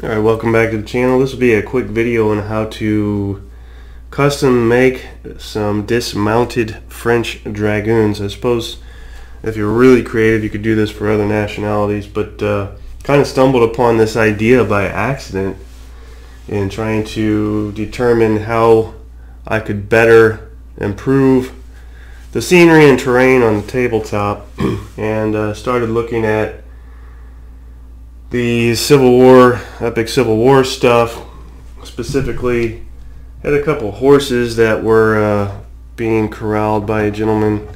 Alright, welcome back to the channel. This will be a quick video on how to custom make some dismounted French Dragoons. I suppose if you're really creative you could do this for other nationalities, but kind of stumbled upon this idea by accident in trying to determine how I could better improve the scenery and terrain on the tabletop and started looking at the Civil War, epic Civil War stuff. Specifically, had a couple horses that were being corralled by a gentleman,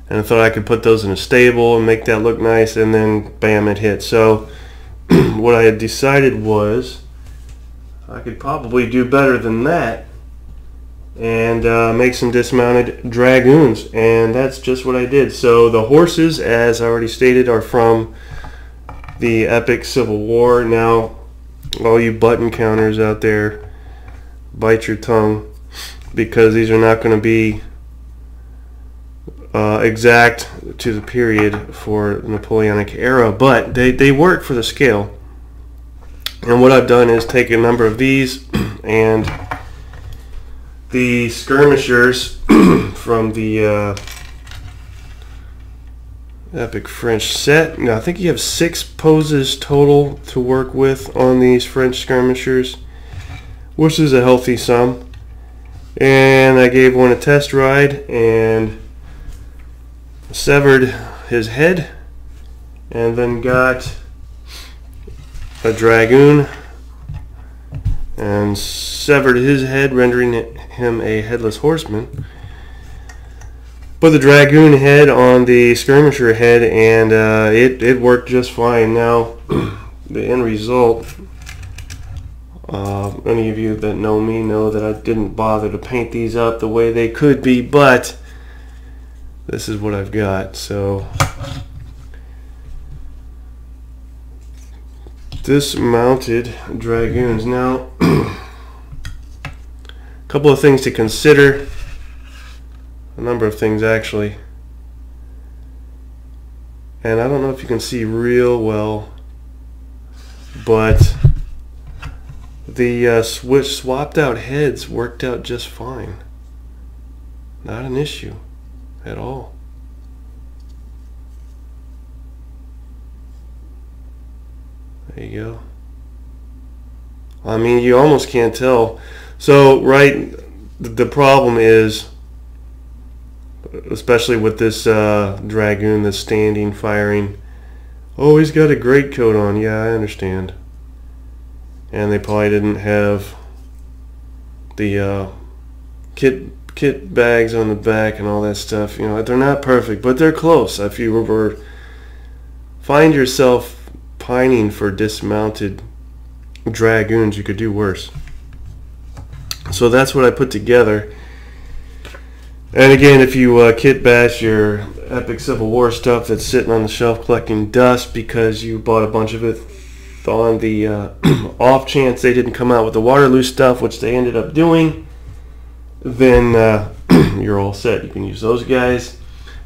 and I thought I could put those in a stable and make that look nice, and then bam, it hit. So what I had decided was I could probably do better than that and make some dismounted Dragoons, and that's just what I did. So the horses, as I already stated, are from the epic Civil War. Now, all you button counters out there, bite your tongue, because these are not going to be exact to the period for the Napoleonic era, but they work for the scale. And what I've done is take a number of these and the skirmishers from the epic French set. Now I think you have 6 poses total to work with on these French skirmishers, which is a healthy sum. And I gave one a test ride and severed his head, and then got a Dragoon and severed his head, rendering him a headless horseman. Put the Dragoon head on the skirmisher head, and it worked just fine. Now, the end result, any of you that know me know that I didn't bother to paint these up the way they could be, but this is what I've got. So, dismounted Dragoons. Now, a couple of things to consider. A number of things, actually, and I don't know if you can see real well, but the swapped out heads worked out just fine. Not an issue at all. There you go. I mean, you almost can't tell. So, right, the problem is, especially with this Dragoon that's standing, firing, oh, he's got a great coat on. Yeah, I understand. And they probably didn't have the kit bags on the back and all that stuff. You know, they're not perfect, but they're close. If you ever find yourself pining for dismounted Dragoons, you could do worse. So that's what I put together. And again, if you kit bash your epic Civil War stuff that's sitting on the shelf collecting dust because you bought a bunch of it on the off chance they didn't come out with the Waterloo stuff, which they ended up doing, then you're all set. You can use those guys.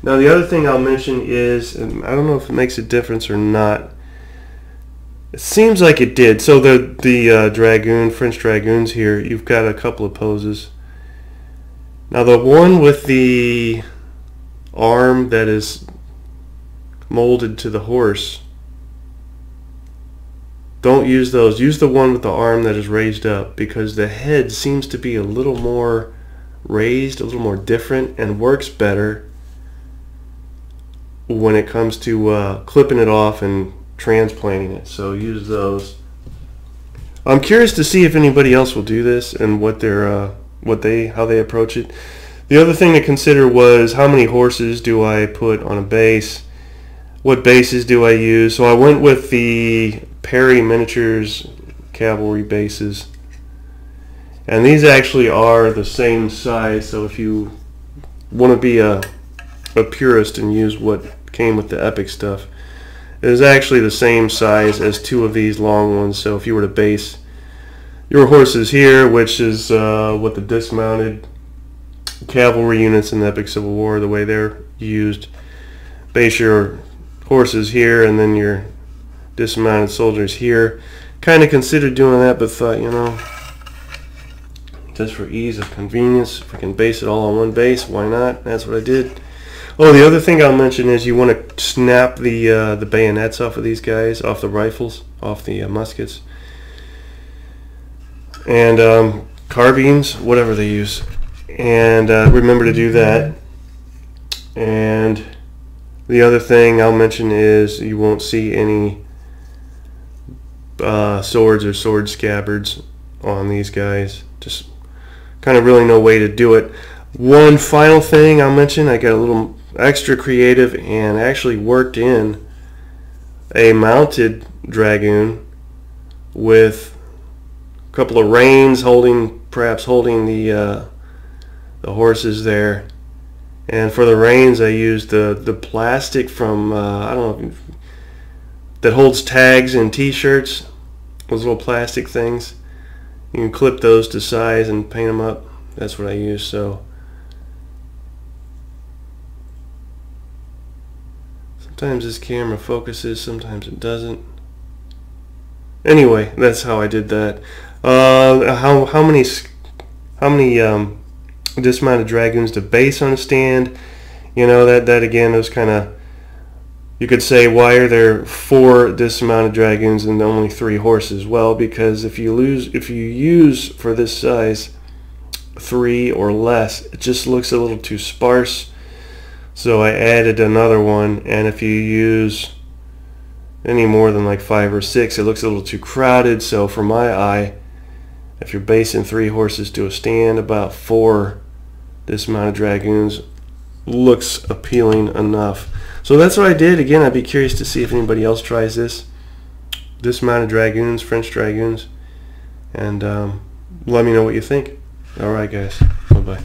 Now the other thing I'll mention is, and I don't know if it makes a difference or not, it seems like it did. So the Dragoon, French Dragoons here, you've got a couple of poses. Now the one with the arm that is molded to the horse, don't use those. Use the one with the arm that is raised up, because the head seems to be a little more raised, a little more different, and works better when it comes to clipping it off and transplanting it. So use those. I'm curious to see if anybody else will do this and what their how they approach it. The other thing to consider was, how many horses do I put on a base? What bases do I use? So I went with the Perry Miniatures cavalry bases, and these actually are the same size. So if you want to be a purist and use what came with the epic stuff, it is actually the same size as 2 of these long ones. So if you were to base your horses here, which is what the dismounted cavalry units in the epic Civil War, the way they're used, base your horses here and then your dismounted soldiers here, kind of considered doing that, but thought, you know, just for ease of convenience, if I can base it all on one base, why not? That's what I did. Oh, the other thing I'll mention is you want to snap the bayonets off of these guys, off the rifles, off the muskets, and carbines, whatever they use. And remember to do that. And the other thing I'll mention is you won't see any swords or sword scabbards on these guys. Just kind of really no way to do it. One final thing I'll mention, I got a little extra creative and actually worked in a mounted Dragoon with a couple of reins perhaps holding the horses there. And for the reins I used the plastic from I don't know, that holds tags and t-shirts, those little plastic things. You can clip those to size and paint them up. That's what I use. So sometimes this camera focuses, sometimes it doesn't. Anyway, that's how I did that. How many dismounted Dragoons to base on a stand? You know, that again was kind of, you could say, why are there 4 dismounted Dragoons and only 3 horses? Well, because if you use for this size 3 or less, it just looks a little too sparse. So I added another one, and if you use any more than like 5 or 6, it looks a little too crowded. So for my eye, if you're basing 3 horses to a stand, about 4 dismounted Dragoons looks appealing enough. So that's what I did. Again, I'd be curious to see if anybody else tries this. Dismounted Dragoons, French Dragoons, and let me know what you think. Alright guys, bye bye.